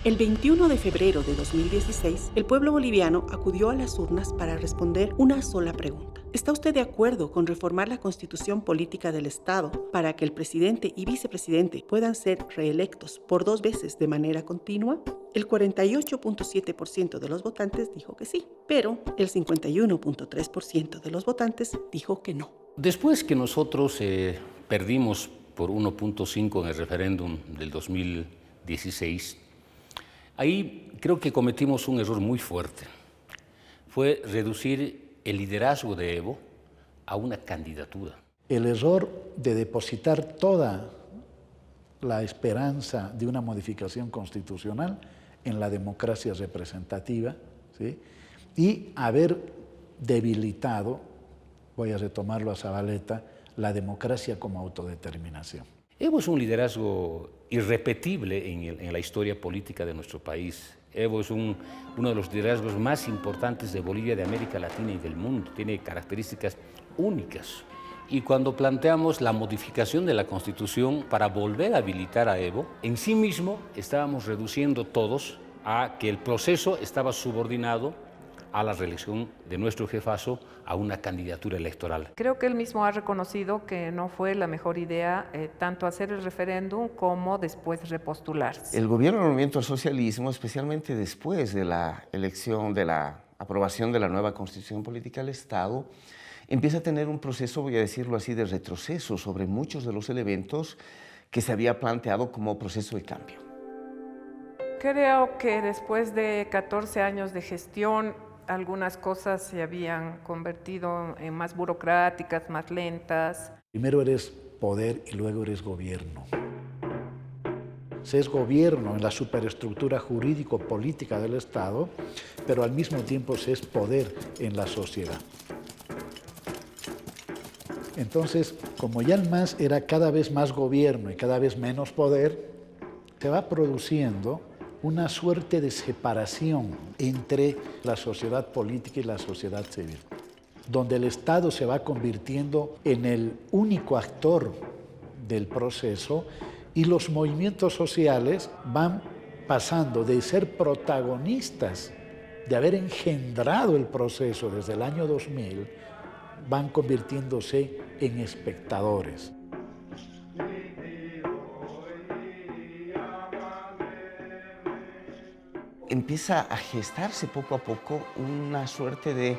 El 21 de febrero de 2016, el pueblo boliviano acudió a las urnas para responder una sola pregunta. ¿Está usted de acuerdo con reformar la Constitución Política del Estado para que el presidente y vicepresidente puedan ser reelectos por 2 veces de manera continua? El 48.7% de los votantes dijo que sí, pero el 51.3% de los votantes dijo que no. Después que nosotros perdimos por 1.5 en el referéndum del 2016, ahí creo que cometimos un error muy fuerte. Fue reducir el liderazgo de Evo a una candidatura. El error de depositar toda la esperanza de una modificación constitucional en la democracia representativa, ¿sí? Y haber debilitado, voy a retomarlo a Zabaleta, la democracia como autodeterminación. Evo es un liderazgo irrepetible en la historia política de nuestro país. Evo es uno de los liderazgos más importantes de Bolivia, de América Latina y del mundo. Tiene características únicas. Y cuando planteamos la modificación de la Constitución para volver a habilitar a Evo, en sí mismo estábamos reduciendo todos a que el proceso estaba subordinado a la reelección de nuestro jefazo a una candidatura electoral. Creo que él mismo ha reconocido que no fue la mejor idea tanto hacer el referéndum como después repostularse. El gobierno del movimiento al socialismo, especialmente después de la elección, de la aprobación de la nueva Constitución Política del Estado, empieza a tener un proceso, voy a decirlo así, de retroceso sobre muchos de los elementos que se había planteado como proceso de cambio. Creo que después de 14 años de gestión, algunas cosas se habían convertido en más burocráticas, más lentas. Primero eres poder y luego eres gobierno. Se es gobierno en la superestructura jurídico-política del Estado, pero al mismo tiempo se es poder en la sociedad. Entonces, como ya el MAS era cada vez más gobierno y cada vez menos poder, se va produciendo una suerte de separación entre la sociedad política y la sociedad civil, donde el Estado se va convirtiendo en el único actor del proceso y los movimientos sociales van pasando de ser protagonistas, de haber engendrado el proceso desde el año 2000, van convirtiéndose en espectadores. Empieza a gestarse poco a poco una suerte de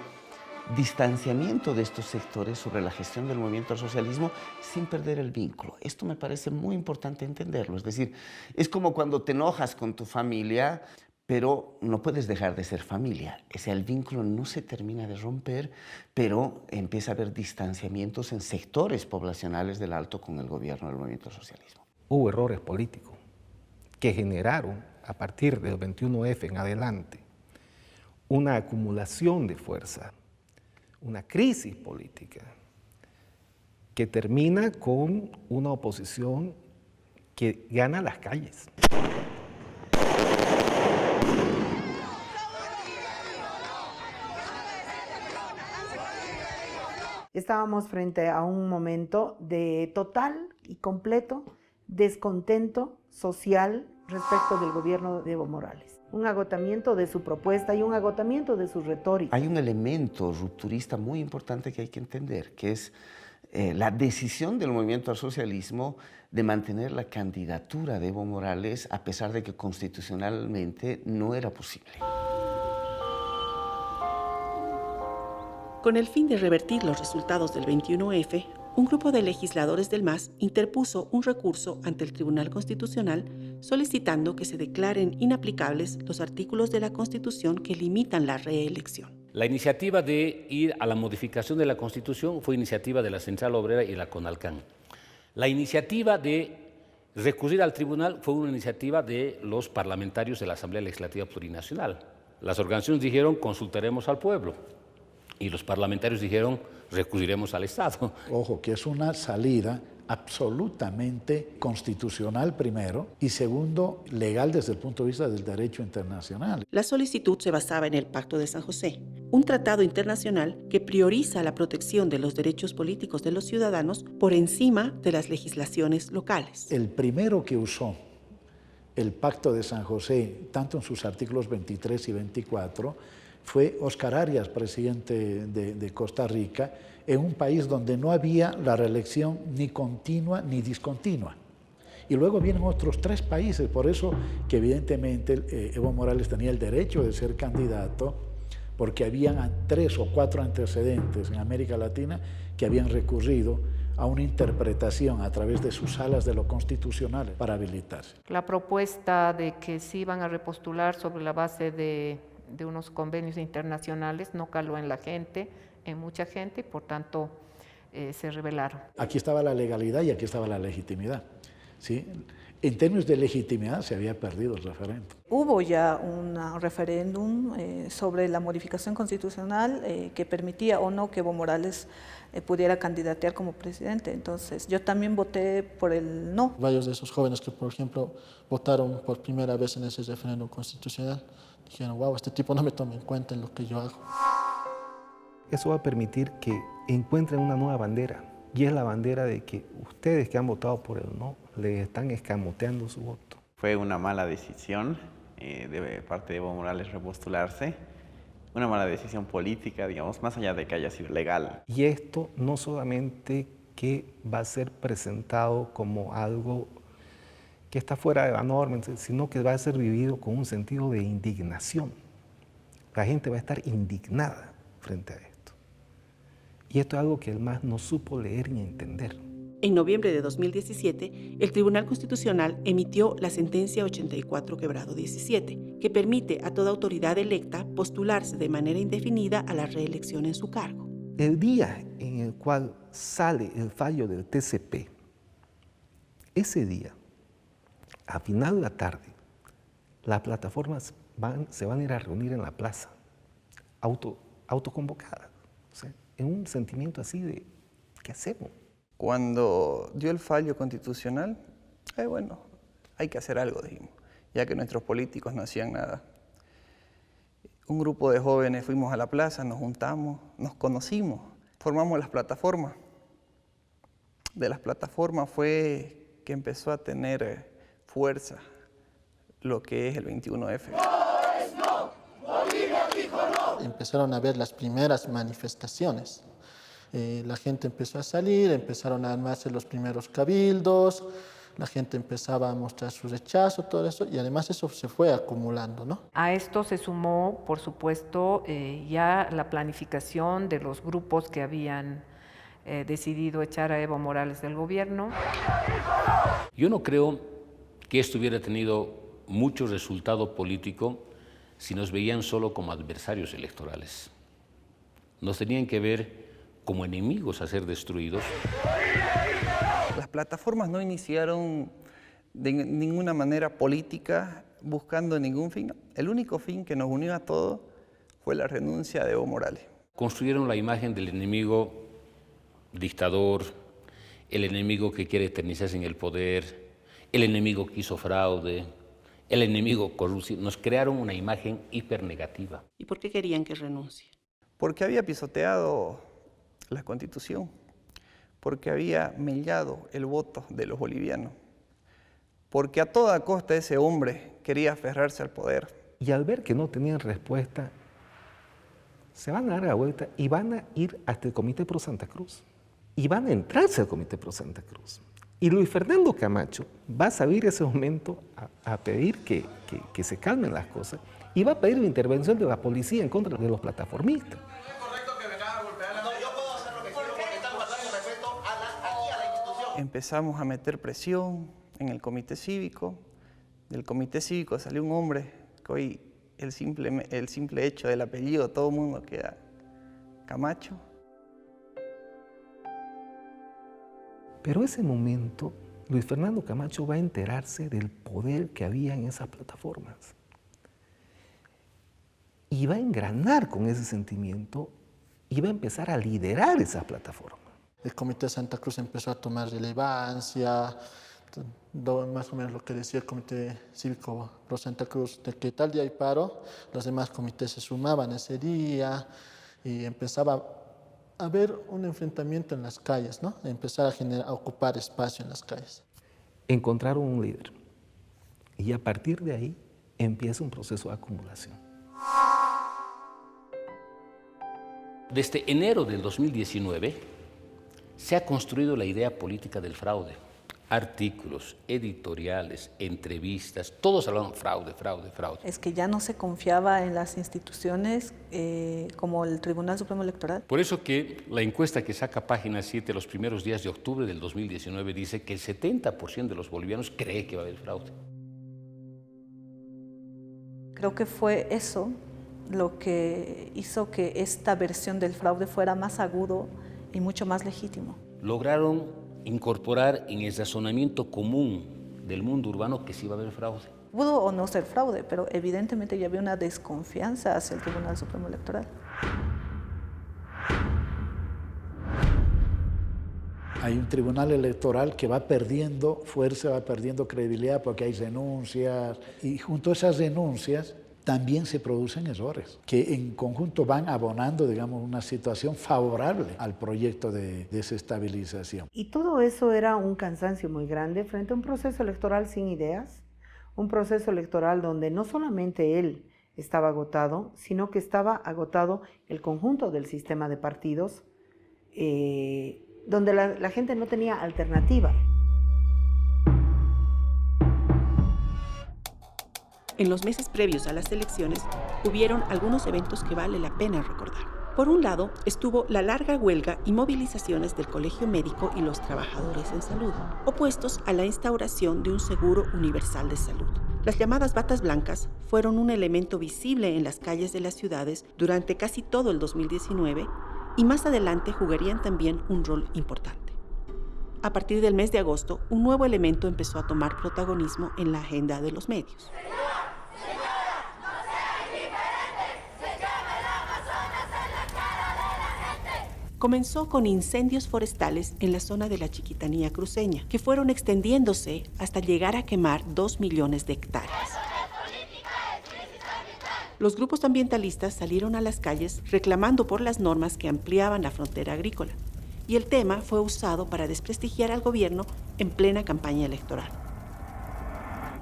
distanciamiento de estos sectores sobre la gestión del movimiento al socialismo sin perder el vínculo. Esto me parece muy importante entenderlo. Es decir, es como cuando te enojas con tu familia, pero no puedes dejar de ser familia. O sea, el vínculo no se termina de romper, pero empieza a haber distanciamientos en sectores poblacionales del Alto con el gobierno del movimiento al socialismo. Hubo errores políticos que generaron, a partir del 21F en adelante, una acumulación de fuerza, una crisis política que termina con una oposición que gana las calles. Estábamos frente a un momento de total y completo descontento social respecto del gobierno de Evo Morales. Un agotamiento de su propuesta y un agotamiento de su retórica. Hay un elemento rupturista muy importante que hay que entender, que es la decisión del movimiento al socialismo de mantener la candidatura de Evo Morales a pesar de que constitucionalmente no era posible. Con el fin de revertir los resultados del 21F, un grupo de legisladores del MAS interpuso un recurso ante el Tribunal Constitucional solicitando que se declaren inaplicables los artículos de la Constitución que limitan la reelección. La iniciativa de ir a la modificación de la Constitución fue iniciativa de la Central Obrera y la CONALCAN. La iniciativa de recurrir al tribunal fue una iniciativa de los parlamentarios de la Asamblea Legislativa Plurinacional. Las organizaciones dijeron consultaremos al pueblo y los parlamentarios dijeron recurriremos al Estado. Ojo, que es una salida absolutamente constitucional primero y segundo, legal desde el punto de vista del derecho internacional. La solicitud se basaba en el Pacto de San José, un tratado internacional que prioriza la protección de los derechos políticos de los ciudadanos por encima de las legislaciones locales. El primero que usó el Pacto de San José, tanto en sus artículos 23 y 24, fue Óscar Arias, presidente de Costa Rica, en un país donde no había la reelección ni continua ni discontinua. Y luego vienen otros 3 países, por eso que evidentemente Evo Morales tenía el derecho de ser candidato, porque habían 3 o 4 antecedentes en América Latina que habían recurrido a una interpretación a través de sus salas de lo constitucional para habilitarse. La propuesta de que se iban a repostular sobre la base de unos convenios internacionales no caló en la gente, en mucha gente, y por tanto se rebelaron. Aquí estaba la legalidad y aquí estaba la legitimidad, ¿sí? En términos de legitimidad se había perdido el referéndum. Hubo ya un referéndum sobre la modificación constitucional que permitía o no que Evo Morales pudiera candidatear como presidente. Entonces, yo también voté por el no. Varios de esos jóvenes que, por ejemplo, votaron por primera vez en ese referéndum constitucional, dijeron, wow, este tipo no me toma en cuenta en lo que yo hago. Eso va a permitir que encuentren una nueva bandera, y es la bandera de que ustedes que han votado por el no, le están escamoteando su voto. Fue una mala decisión de parte de Evo Morales repostularse, una mala decisión política, digamos, más allá de que haya sido legal. Y esto no solamente que va a ser presentado como algo que está fuera de la norma, sino que va a ser vivido con un sentido de indignación. La gente va a estar indignada frente a esto. Y esto es algo que el MAS no supo leer ni entender. En noviembre de 2017, el Tribunal Constitucional emitió la sentencia 84/17, que permite a toda autoridad electa postularse de manera indefinida a la reelección en su cargo. El día en el cual sale el fallo del TCP, ese día, a final de la tarde, las plataformas se van a ir a reunir en la plaza, autoconvocadas, o sea, en un sentimiento así de, ¿qué hacemos? Cuando dio el fallo constitucional, bueno, hay que hacer algo, dijimos, ya que nuestros políticos no hacían nada. Un grupo de jóvenes fuimos a la plaza, nos juntamos, nos conocimos, formamos las plataformas. De las plataformas fue que empezó a tener fuerza lo que es el 21F. Empezaron a ver las primeras manifestaciones. La gente empezó a salir, empezaron a armarse los primeros cabildos, la gente empezaba a mostrar su rechazo, todo eso, y además eso se fue acumulando, ¿no? A esto se sumó, por supuesto, ya la planificación de los grupos que habían decidido echar a Evo Morales del gobierno. Yo no creo que esto hubiera tenido mucho resultado político si nos veían solo como adversarios electorales. Nos tenían que ver como enemigos a ser destruidos. Las plataformas no iniciaron de ninguna manera política buscando ningún fin. El único fin que nos unió a todos fue la renuncia de Evo Morales. Construyeron la imagen del enemigo dictador, el enemigo que quiere eternizarse en el poder, el enemigo que hizo fraude, el enemigo corrupto. Nos crearon una imagen hipernegativa. ¿Y por qué querían que renuncie? Porque había pisoteado la Constitución, porque había mellado el voto de los bolivianos, porque a toda costa ese hombre quería aferrarse al poder. Y al ver que no tenían respuesta, se van a dar la vuelta y van a ir hasta el Comité Pro Santa Cruz. Y van a entrarse al Comité Pro Santa Cruz. Y Luis Fernando Camacho va a salir ese momento a pedir que se calmen las cosas y va a pedir la intervención de la policía en contra de los plataformistas. Empezamos a meter presión en el comité cívico. Del comité cívico salió un hombre que hoy el simple hecho del apellido, todo el mundo queda Camacho. Pero ese momento, Luis Fernando Camacho va a enterarse del poder que había en esas plataformas. Y va a engranar con ese sentimiento y va a empezar a liderar esas plataformas. El Comité de Santa Cruz empezó a tomar relevancia, más o menos lo que decía el Comité Cívico Pro Santa Cruz, de que tal día hay paro, los demás comités se sumaban ese día y empezaba a haber un enfrentamiento en las calles, ¿no? Empezar a ocupar espacio en las calles. Encontraron un líder Y a partir de ahí empieza un proceso de acumulación. Desde enero del 2019 se ha construido la idea política del fraude. Artículos, editoriales, entrevistas, todos hablaban fraude, fraude, fraude. Es que ya no se confiaba en las instituciones como el Tribunal Supremo Electoral. Por eso que la encuesta que saca Página 7 los primeros días de octubre del 2019 dice que el 70% de los bolivianos cree que va a haber fraude. Creo que fue eso lo que hizo que esta versión del fraude fuera más agudo y mucho más legítimo. Lograron incorporar en el razonamiento común del mundo urbano que sí va a haber fraude. Pudo o no ser fraude, pero evidentemente ya había una desconfianza hacia el Tribunal Supremo Electoral. Hay un tribunal electoral que va perdiendo fuerza, va perdiendo credibilidad porque hay denuncias y junto a esas denuncias también se producen errores que en conjunto van abonando, digamos, una situación favorable al proyecto de desestabilización. Y todo eso era un cansancio muy grande frente a un proceso electoral sin ideas, un proceso electoral donde no solamente él estaba agotado, sino que estaba agotado el conjunto del sistema de partidos, donde la gente no tenía alternativa. En los meses previos a las elecciones, hubieron algunos eventos que vale la pena recordar. Por un lado, estuvo la larga huelga y movilizaciones del Colegio Médico y los trabajadores en salud, opuestos a la instauración de un seguro universal de salud. Las llamadas batas blancas fueron un elemento visible en las calles de las ciudades durante casi todo el 2019 y más adelante jugarían también un rol importante. A partir del mes de agosto, un nuevo elemento empezó a tomar protagonismo en la agenda de los medios. Comenzó con incendios forestales en la zona de la Chiquitanía cruceña, que fueron extendiéndose hasta llegar a quemar 2 millones de hectáreas. Los grupos ambientalistas salieron a las calles reclamando por las normas que ampliaban la frontera agrícola, y el tema fue usado para desprestigiar al gobierno en plena campaña electoral.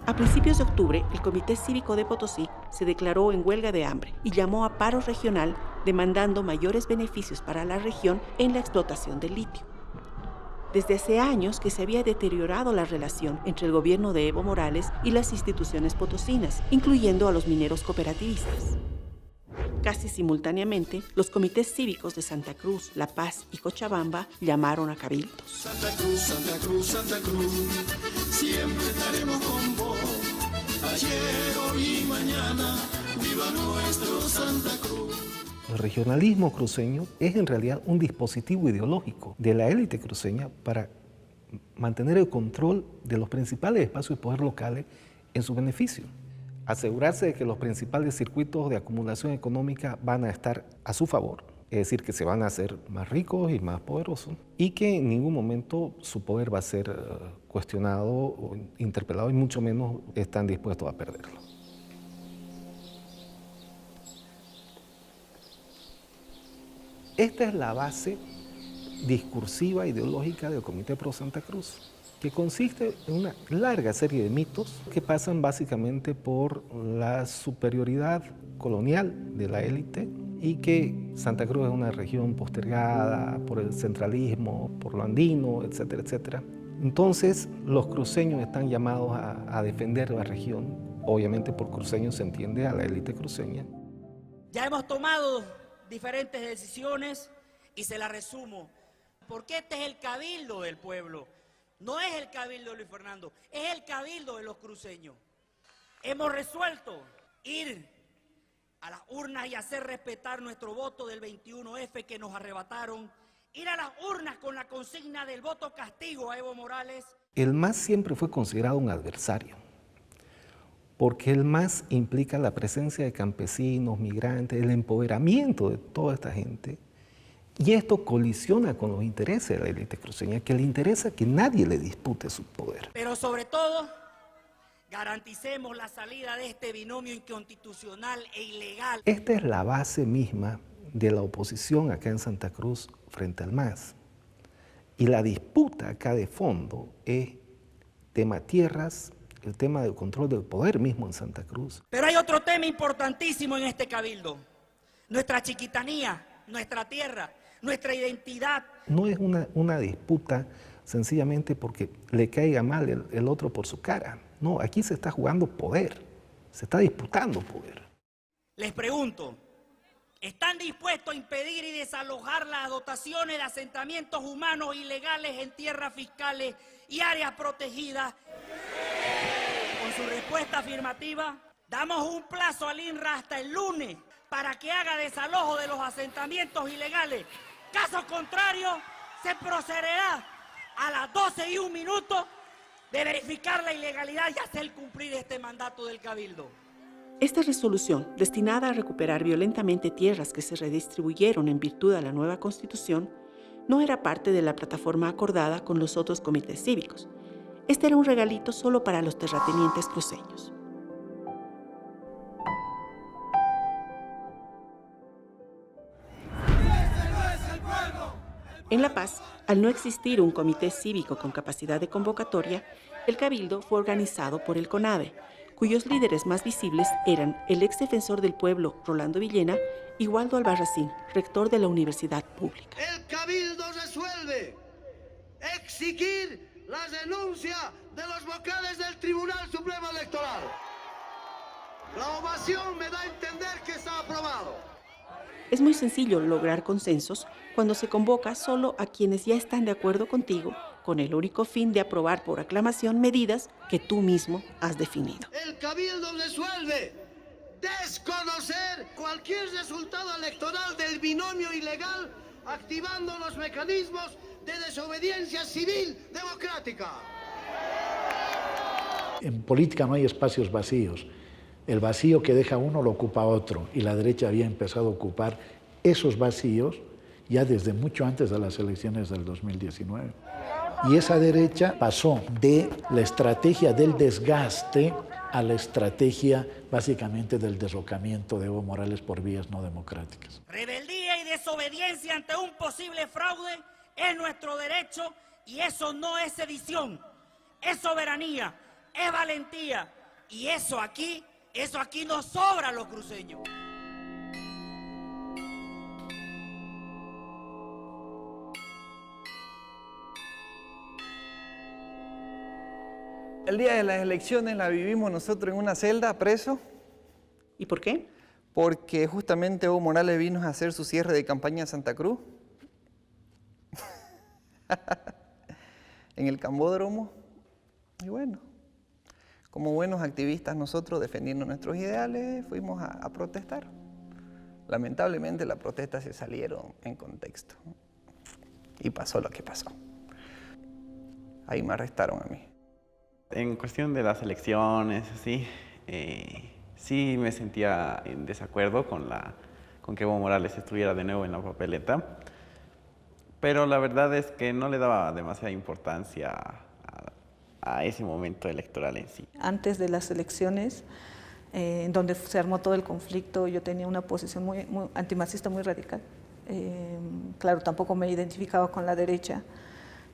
A principios de octubre, el Comité Cívico de Potosí se declaró en huelga de hambre y llamó a paro regional demandando mayores beneficios para la región en la explotación del litio. Desde hace años que se había deteriorado la relación entre el gobierno de Evo Morales y las instituciones potosinas, incluyendo a los mineros cooperativistas. Casi simultáneamente, los comités cívicos de Santa Cruz, La Paz y Cochabamba llamaron a cabildos. Santa Cruz, Santa Cruz, Santa Cruz, siempre estaremos con vos. Ayer, hoy y mañana, viva nuestro Santa Cruz. El regionalismo cruceño es en realidad un dispositivo ideológico de la élite cruceña para mantener el control de los principales espacios de poder locales en su beneficio. Asegurarse de que los principales circuitos de acumulación económica van a estar a su favor, es decir, que se van a hacer más ricos y más poderosos y que en ningún momento su poder va a ser cuestionado o interpelado y mucho menos están dispuestos a perderlo. Esta es la base discursiva ideológica del Comité Pro Santa Cruz, que consiste en una larga serie de mitos que pasan básicamente por la superioridad colonial de la élite y que Santa Cruz es una región postergada por el centralismo, por lo andino, etcétera, etcétera. Entonces, los cruceños están llamados a defender la región. Obviamente, por cruceños se entiende a la élite cruceña. Ya hemos tomado diferentes decisiones y se las resumo. Porque este es el cabildo del pueblo. No es el cabildo de Luis Fernando, es el cabildo de los cruceños. Hemos resuelto ir a las urnas y hacer respetar nuestro voto del 21F que nos arrebataron. Ir a las urnas con la consigna del voto castigo a Evo Morales. El MAS siempre fue considerado un adversario, porque el MAS implica la presencia de campesinos, migrantes, el empoderamiento de toda esta gente. Y esto colisiona con los intereses de la élite cruceña, que le interesa que nadie le dispute su poder. Pero sobre todo, garanticemos la salida de este binomio inconstitucional e ilegal. Esta es la base misma de la oposición acá en Santa Cruz frente al MAS. Y la disputa acá de fondo es tema tierras, el tema del control del poder mismo en Santa Cruz. Pero hay otro tema importantísimo en este cabildo. Nuestra chiquitanía, nuestra tierra, nuestra identidad. No es una disputa sencillamente porque le caiga mal el otro por su cara. No, aquí se está jugando poder, se está disputando poder. Les pregunto, ¿están dispuestos a impedir y desalojar las dotaciones de asentamientos humanos ilegales en tierras fiscales y áreas protegidas? Con su respuesta afirmativa, damos un plazo al INRA hasta el lunes para que haga desalojo de los asentamientos ilegales. Caso contrario, se procederá a las 12:01 de verificar la ilegalidad y hacer cumplir este mandato del Cabildo. Esta resolución, destinada a recuperar violentamente tierras que se redistribuyeron en virtud de la nueva Constitución, no era parte de la plataforma acordada con los otros comités cívicos. Este era un regalito solo para los terratenientes cruceños. En La Paz, al no existir un comité cívico con capacidad de convocatoria, el Cabildo fue organizado por el CONADE, cuyos líderes más visibles eran el ex defensor del pueblo, Rolando Villena, y Waldo Albarracín, rector de la Universidad Pública. El Cabildo resuelve exigir la denuncia de los vocales del Tribunal Supremo Electoral. La ovación me da a entender que está aprobado. Es muy sencillo lograr consensos cuando se convoca solo a quienes ya están de acuerdo contigo, con el único fin de aprobar por aclamación medidas que tú mismo has definido. El Cabildo resuelve desconocer cualquier resultado electoral del binomio ilegal, activando los mecanismos de desobediencia civil democrática. En política no hay espacios vacíos. El vacío que deja uno lo ocupa otro, y la derecha había empezado a ocupar esos vacíos ya desde mucho antes de las elecciones del 2019. Y esa derecha pasó de la estrategia del desgaste a la estrategia básicamente del derrocamiento de Evo Morales por vías no democráticas. Rebeldía y desobediencia ante un posible fraude es nuestro derecho, y eso no es sedición, es soberanía, es valentía, y eso aquí nos sobra a los cruceños. El día de las elecciones la vivimos nosotros en una celda, preso. ¿Y por qué? Porque justamente Evo Morales vino a hacer su cierre de campaña en Santa Cruz. En el Cambódromo. Y bueno, como buenos activistas nosotros, defendiendo nuestros ideales, fuimos a protestar. Lamentablemente las protestas se salieron en contexto. Y pasó lo que pasó. Ahí me arrestaron a mí. En cuestión de las elecciones, sí me sentía en desacuerdo con que Evo Morales estuviera de nuevo en la papeleta, pero la verdad es que no le daba demasiada importancia a ese momento electoral en sí. Antes de las elecciones, en donde se armó todo el conflicto, yo tenía una posición muy antimacista, muy radical. Claro, tampoco me identificaba con la derecha,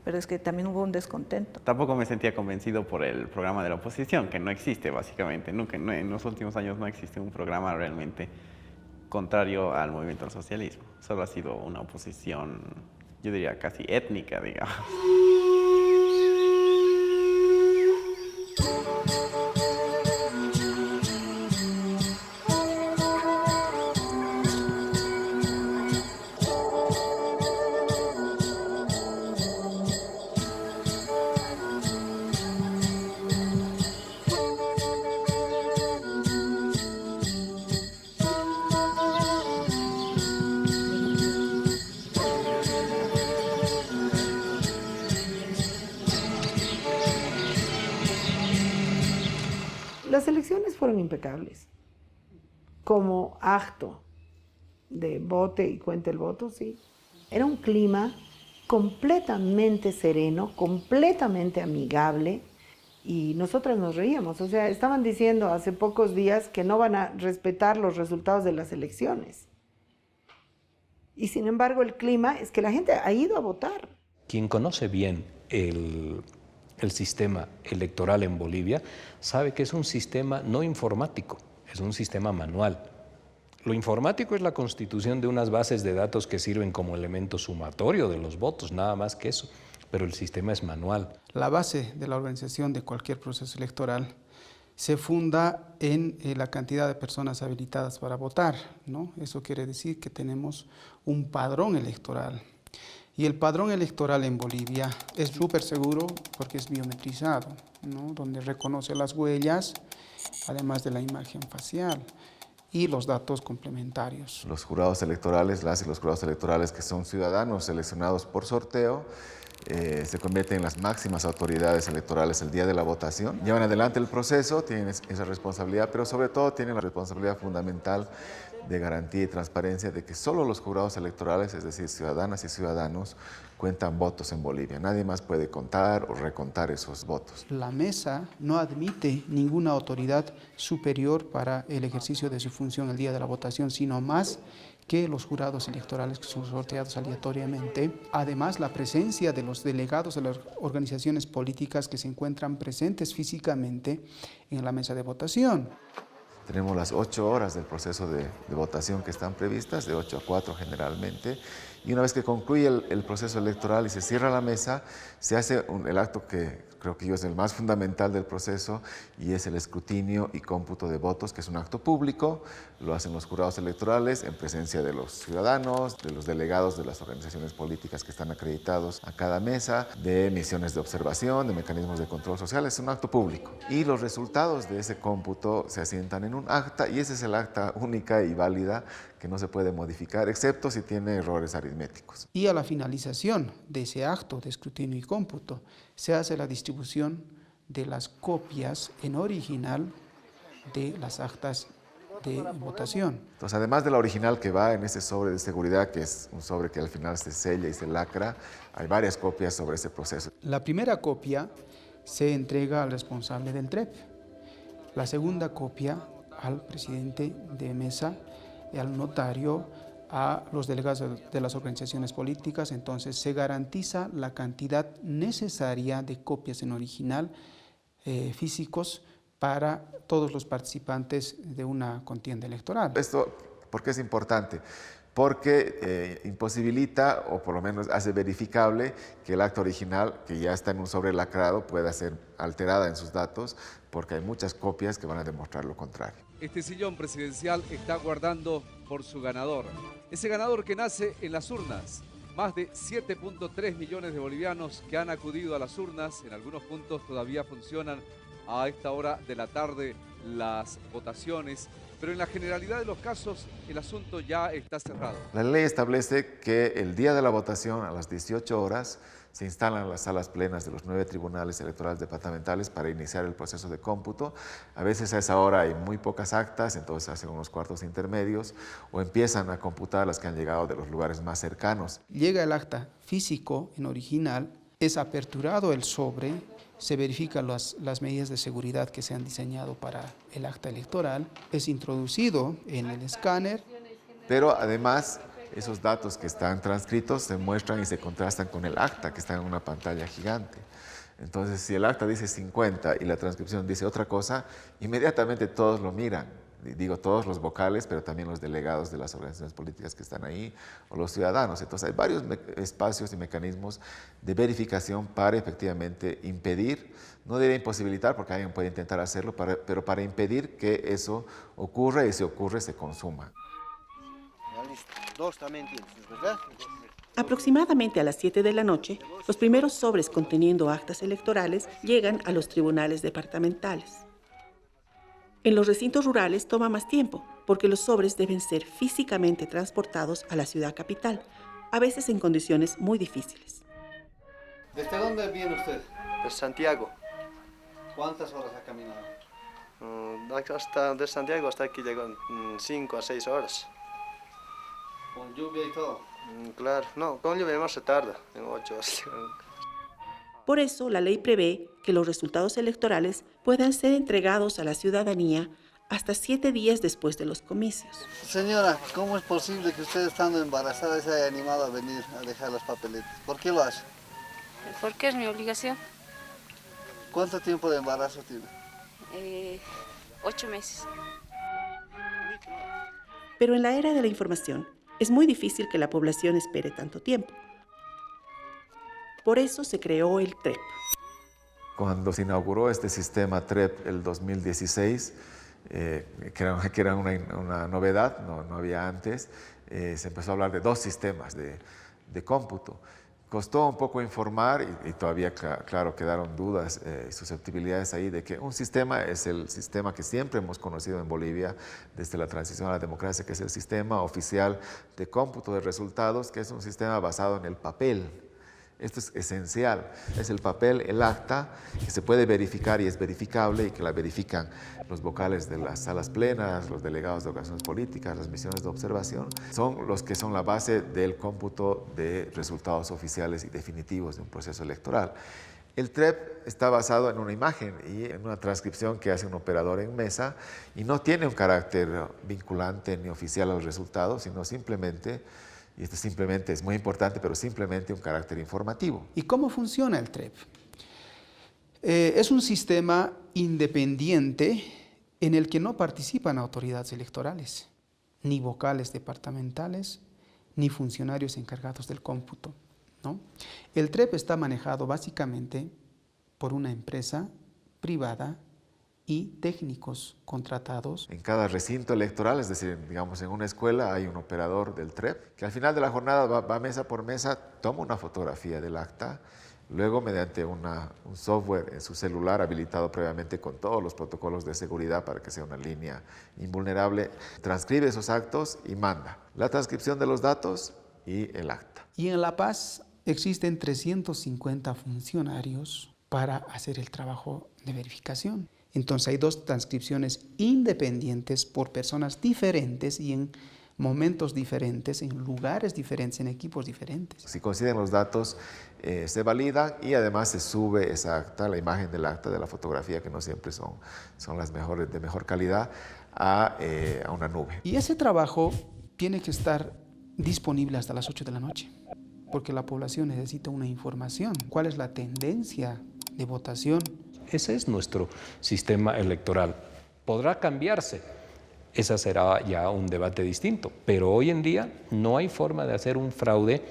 pero es que también hubo un descontento. Tampoco me sentía convencido por el programa de la oposición, que no existe básicamente. Nunca, en los últimos años no existe un programa realmente contrario al movimiento al socialismo. Solo ha sido una oposición, yo diría casi étnica, digamos. Las elecciones fueron impecables. Como acto de vote y cuente el voto, sí. Era un clima completamente sereno, completamente amigable, y nosotras nos reíamos. O sea, estaban diciendo hace pocos días que no van a respetar los resultados de las elecciones. Y sin embargo, el clima es que la gente ha ido a votar. Quien conoce bien el el sistema electoral en Bolivia, sabe que es un sistema no informático, es un sistema manual. Lo informático es la constitución de unas bases de datos que sirven como elemento sumatorio de los votos, nada más que eso, pero el sistema es manual. La base de la organización de cualquier proceso electoral se funda en la cantidad de personas habilitadas para votar, ¿no? Eso quiere decir que tenemos un padrón electoral. Y el padrón electoral en Bolivia es súper seguro porque es biometrizado, ¿no? Donde reconoce las huellas, además de la imagen facial y los datos complementarios. Los jurados electorales, las y los jurados electorales que son ciudadanos seleccionados por sorteo, se convierten en las máximas autoridades electorales el día de la votación. Llevan adelante el proceso, tienen esa responsabilidad, pero sobre todo tienen la responsabilidad fundamental de garantía y transparencia de que solo los jurados electorales, es decir, ciudadanas y ciudadanos, cuentan votos en Bolivia. Nadie más puede contar o recontar esos votos. La mesa no admite ninguna autoridad superior para el ejercicio de su función el día de la votación, sino más que los jurados electorales que son sorteados aleatoriamente. Además, la presencia de los delegados de las organizaciones políticas que se encuentran presentes físicamente en la mesa de votación. Tenemos las 8 horas del proceso de votación que están previstas, de 8 a 4 generalmente, y una vez que concluye el proceso electoral y se cierra la mesa, se hace el acto que creo que yo es el más fundamental del proceso, y es el escrutinio y cómputo de votos, que es un acto público. Lo hacen los jurados electorales en presencia de los ciudadanos, de los delegados de las organizaciones políticas que están acreditados a cada mesa, de misiones de observación, de mecanismos de control social. Es un acto público. Y los resultados de ese cómputo se asientan en un acta, y ese es el acta única y válida que no se puede modificar, excepto si tiene errores aritméticos. Y a la finalización de ese acto de escrutinio y cómputo, se hace la distribución de las copias en original de las actas de votación. Entonces, además de la original que va en ese sobre de seguridad, que es un sobre que al final se sella y se lacra, hay varias copias sobre ese proceso. La primera copia se entrega al responsable del TREP, la segunda copia al presidente de mesa, al notario, a los delegados de las organizaciones políticas. Entonces se garantiza la cantidad necesaria de copias en original físicos para todos los participantes de una contienda electoral. ¿Esto por qué es importante? Porque imposibilita, o por lo menos hace verificable, que el acta original, que ya está en un sobre lacrado, pueda ser alterada en sus datos, porque hay muchas copias que van a demostrar lo contrario. Este sillón presidencial está aguardando por su ganador. Ese ganador que nace en las urnas. Más de 7.3 millones de bolivianos que han acudido a las urnas. En algunos puntos todavía funcionan a esta hora de la tarde las votaciones, pero en la generalidad de los casos el asunto ya está cerrado. La ley establece que el día de la votación, a las 18 horas, se instalan las salas plenas de los 9 tribunales electorales departamentales para iniciar el proceso de cómputo. A veces a esa hora hay muy pocas actas, entonces hacen unos cuartos intermedios o empiezan a computar las que han llegado de los lugares más cercanos. Llega el acta físico en original, es aperturado el sobre, se verifican las medidas de seguridad que se han diseñado para el acta electoral, es introducido en el escáner. Pero además, esos datos que están transcritos se muestran y se contrastan con el acta que está en una pantalla gigante. Entonces, si el acta dice 50 y la transcripción dice otra cosa, inmediatamente todos lo miran. Digo todos los vocales, pero también los delegados de las organizaciones políticas que están ahí, o los ciudadanos. Entonces hay varios espacios y mecanismos de verificación para efectivamente impedir, no diría imposibilitar, porque alguien puede intentar hacerlo, pero para impedir que eso ocurra, y si ocurre se consuma. Aproximadamente a las 7 de la noche, los primeros sobres conteniendo actas electorales llegan a los tribunales departamentales. En los recintos rurales toma más tiempo, porque los sobres deben ser físicamente transportados a la ciudad capital, a veces en condiciones muy difíciles. ¿Desde dónde viene usted? De Santiago. ¿Cuántas horas ha caminado? De Santiago hasta aquí llegan 5 a 6 horas. ¿Con lluvia y todo? Claro, no, con lluvia más se tarda, en 8 horas. Por eso, la ley prevé que los resultados electorales puedan ser entregados a la ciudadanía hasta 7 días después de los comicios. Señora, ¿cómo es posible que usted, estando embarazada, se haya animado a venir a dejar las papeletas? ¿Por qué lo hace? Porque es mi obligación. ¿Cuánto tiempo de embarazo tiene? 8 meses. Pero en la era de la información, es muy difícil que la población espere tanto tiempo. Por eso se creó el TREP. Cuando se inauguró este sistema TREP el 2016, que era una novedad, no había antes, se empezó a hablar de 2 sistemas de cómputo. Costó un poco informar y todavía, claro, quedaron dudas y susceptibilidades ahí de que un sistema es el sistema que siempre hemos conocido en Bolivia desde la transición a la democracia, que es el sistema oficial de cómputo de resultados, que es un sistema basado en el papel. Esto es esencial, es el papel, el acta, que se puede verificar y es verificable y que la verifican los vocales de las salas plenas, los delegados de ocasiones políticas, las misiones de observación, son los que son la base del cómputo de resultados oficiales y definitivos de un proceso electoral. El TREP está basado en una imagen y en una transcripción que hace un operador en mesa y no tiene un carácter vinculante ni oficial a los resultados, sino simplemente, y esto simplemente es muy importante, pero simplemente un carácter informativo. ¿Y cómo funciona el TREP? Es un sistema independiente en el que no participan autoridades electorales, ni vocales departamentales, ni funcionarios encargados del cómputo, ¿no? El TREP está manejado básicamente por una empresa privada y técnicos contratados. En cada recinto electoral, es decir, digamos en una escuela hay un operador del TREP que al final de la jornada va mesa por mesa, toma una fotografía del acta, luego mediante un software en su celular habilitado previamente con todos los protocolos de seguridad para que sea una línea invulnerable, transcribe esos actos y manda la transcripción de los datos y el acta. Y en La Paz existen 350 funcionarios para hacer el trabajo de verificación. Entonces hay 2 transcripciones independientes por personas diferentes y en momentos diferentes, en lugares diferentes, en equipos diferentes. Si coinciden los datos, se validan y además se sube esa acta, la imagen del acta, de la fotografía, que no siempre son las mejores, de mejor calidad, a una nube. Y ese trabajo tiene que estar disponible hasta las 8 de la noche, porque la población necesita una información. ¿Cuál es la tendencia de votación? Ese es nuestro sistema electoral. Podrá cambiarse, ese será ya un debate distinto, pero hoy en día no hay forma de hacer un fraude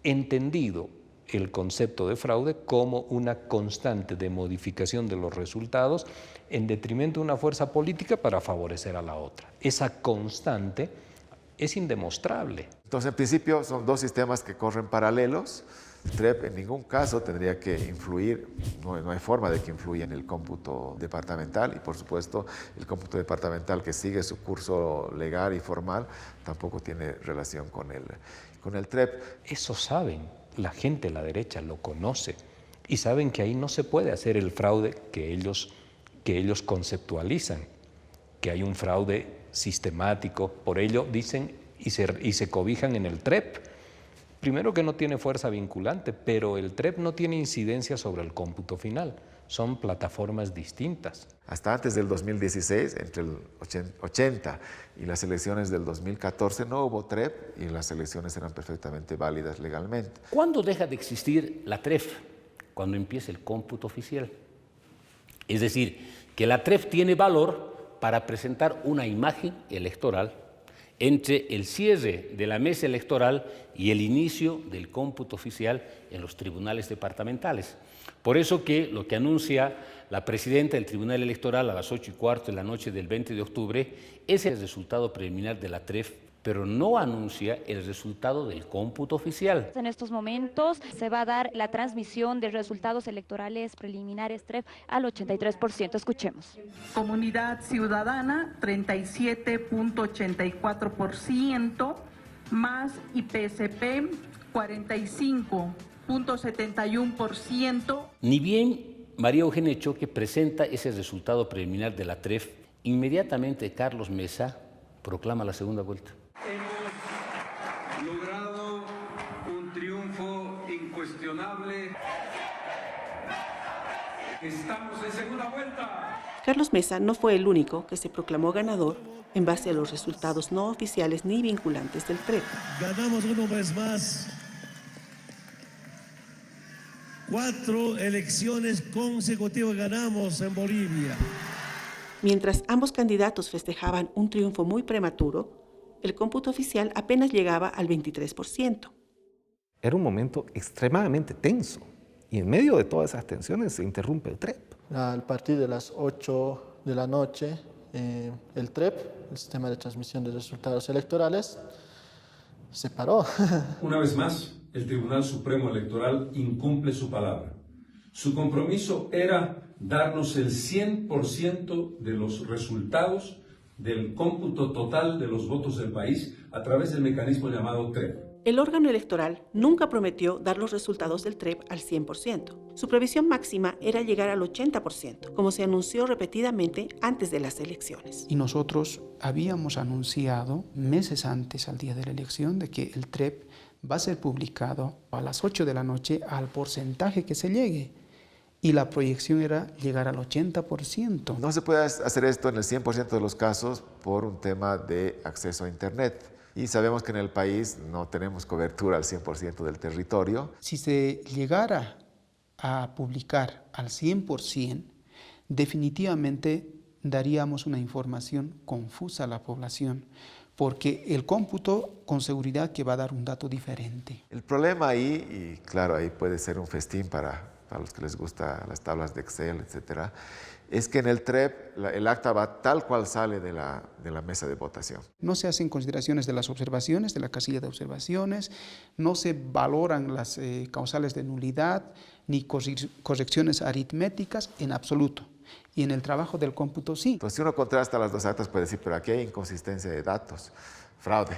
entendido el concepto de fraude como una constante de modificación de los resultados en detrimento de una fuerza política para favorecer a la otra. Esa constante es indemostrable. Entonces, en principio, son 2 sistemas que corren paralelos. TREP en ningún caso tendría que influir, no hay forma de que influya en el cómputo departamental y por supuesto el cómputo departamental que sigue su curso legal y formal tampoco tiene relación con el TREP. Eso saben, la gente de la derecha lo conoce y saben que ahí no se puede hacer el fraude que ellos conceptualizan, que hay un fraude sistemático, por ello dicen y se cobijan en el TREP. Primero que no tiene fuerza vinculante, pero el TREP no tiene incidencia sobre el cómputo final. Son plataformas distintas. Hasta antes del 2016, entre el 80 y las elecciones del 2014, no hubo TREP y las elecciones eran perfectamente válidas legalmente. ¿Cuándo deja de existir la TREP? Cuando empieza el cómputo oficial. Es decir, que la TREP tiene valor para presentar una imagen electoral entre el cierre de la mesa electoral y el inicio del cómputo oficial en los tribunales departamentales. Por eso que lo que anuncia la presidenta del Tribunal Electoral a las 8:15 de la noche del 20 de octubre es el resultado preliminar de la TREP, pero no anuncia el resultado del cómputo oficial. En estos momentos se va a dar la transmisión de resultados electorales preliminares TREP al 83%. Escuchemos. Comunidad Ciudadana, 37.84%, más IPCP, 45.71%. Ni bien María Eugenia Choque presenta ese resultado preliminar de la TREP, inmediatamente Carlos Mesa proclama la segunda vuelta. Hemos logrado un triunfo incuestionable. Estamos en segunda vuelta. Carlos Mesa no fue el único que se proclamó ganador en base a los resultados no oficiales ni vinculantes del TREP. Ganamos una vez más. 4 elecciones consecutivas ganamos en Bolivia. Mientras ambos candidatos festejaban un triunfo muy prematuro, el cómputo oficial apenas llegaba al 23%. Era un momento extremadamente tenso y en medio de todas esas tensiones se interrumpe el TREP. A partir de las 8 de la noche, el TREP, el Sistema de Transmisión de Resultados Electorales, se paró. Una vez más, el Tribunal Supremo Electoral incumple su palabra. Su compromiso era darnos el 100% de los resultados del cómputo total de los votos del país a través del mecanismo llamado TREP. El órgano electoral nunca prometió dar los resultados del TREP al 100%. Su previsión máxima era llegar al 80%, como se anunció repetidamente antes de las elecciones. Y nosotros habíamos anunciado meses antes, al día de la elección, de que el TREP va a ser publicado a las 8 de la noche al porcentaje que se llegue. Y la proyección era llegar al 80%. No se puede hacer esto en el 100% de los casos por un tema de acceso a Internet. Y sabemos que en el país no tenemos cobertura al 100% del territorio. Si se llegara a publicar al 100%, definitivamente daríamos una información confusa a la población, porque el cómputo con seguridad que va a dar un dato diferente. El problema ahí, y claro, ahí puede ser un festín para los que les gustan las tablas de Excel, etcétera, es que en el TREP el acta va tal cual sale de la mesa de votación. No se hacen consideraciones de las observaciones, de la casilla de observaciones, no se valoran las causales de nulidad, ni correcciones aritméticas en absoluto. Y en el trabajo del cómputo sí. Entonces, si uno contrasta las dos actas, puede decir, pero aquí hay inconsistencia de datos, fraude.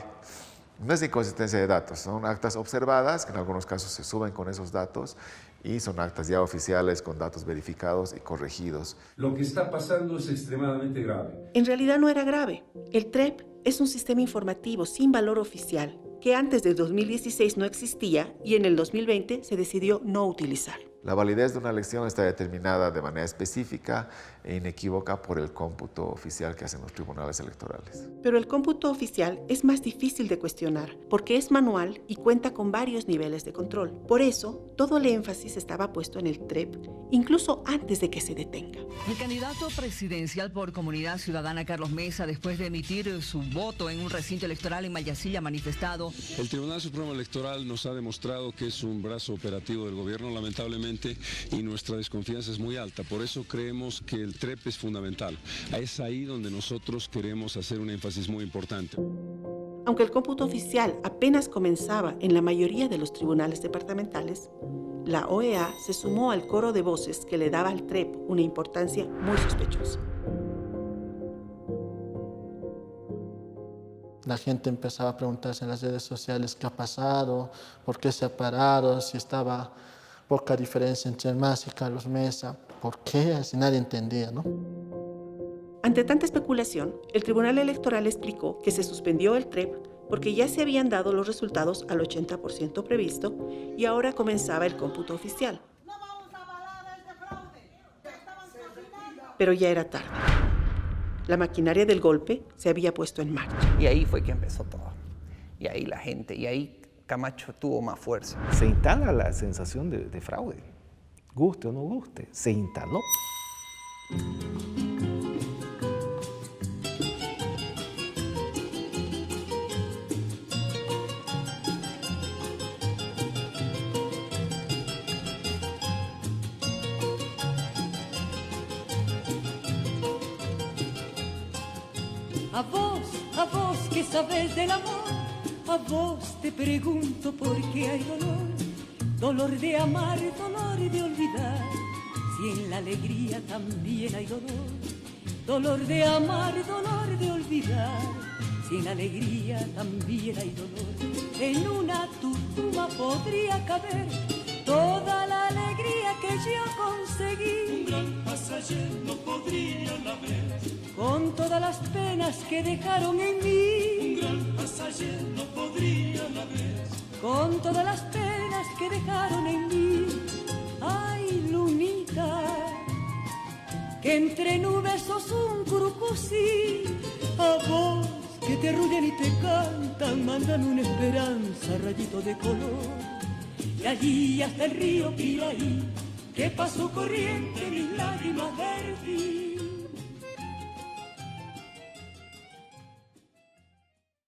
No es inconsistencia de datos, son actas observadas, que en algunos casos se suben con esos datos, y son actas ya oficiales con datos verificados y corregidos. Lo que está pasando es extremadamente grave. En realidad no era grave. El TREP es un sistema informativo sin valor oficial que antes de 2016 no existía y en el 2020 se decidió no utilizar. La validez de una elección está determinada de manera específica e inequívoca por el cómputo oficial que hacen los tribunales electorales. Pero el cómputo oficial es más difícil de cuestionar porque es manual y cuenta con varios niveles de control. Por eso, todo el énfasis estaba puesto en el TREP, incluso antes de que se detenga. El candidato presidencial por Comunidad Ciudadana, Carlos Mesa, después de emitir su voto en un recinto electoral en Mayasilla, ha manifestado: el Tribunal Supremo Electoral nos ha demostrado que es un brazo operativo del gobierno, lamentablemente, y nuestra desconfianza es muy alta. Por eso creemos que el TREP es fundamental. Es ahí donde nosotros queremos hacer un énfasis muy importante. Aunque el cómputo oficial apenas comenzaba en la mayoría de los tribunales departamentales, la OEA se sumó al coro de voces que le daba al TREP una importancia muy sospechosa. La gente empezaba a preguntarse en las redes sociales qué ha pasado, por qué se ha parado, si estaba poca diferencia entre el MAS y Carlos Mesa, por qué, así nadie entendía, ¿no? Ante tanta especulación, el Tribunal Electoral explicó que se suspendió el TREP porque ya se habían dado los resultados al 80% previsto y ahora comenzaba el cómputo oficial. Pero ya era tarde. La maquinaria del golpe se había puesto en marcha. Y ahí fue que empezó todo. Y ahí la gente, y ahí Camacho tuvo más fuerza. Se instala la sensación de fraude, guste o no guste, se instaló. A vos que sabes del amor, a vos te pregunto por qué hay dolor, dolor de amar, dolor de olvidar, si en la alegría también hay dolor, dolor de amar, dolor de olvidar, si en la alegría también hay dolor, en una tutuma podría caber toda la alegría que yo conseguí. Un gran pasajero no podría haber, con todas las penas que dejaron en mí. Un gran pasajero no podría haber, con todas las penas que dejaron en mí. Ay, lunita, que entre nubes sos un curucusí. A vos que te arrullan y te cantan, mándame una esperanza, rayito de color. de allí hasta el río Piraí, que pasó corriente mi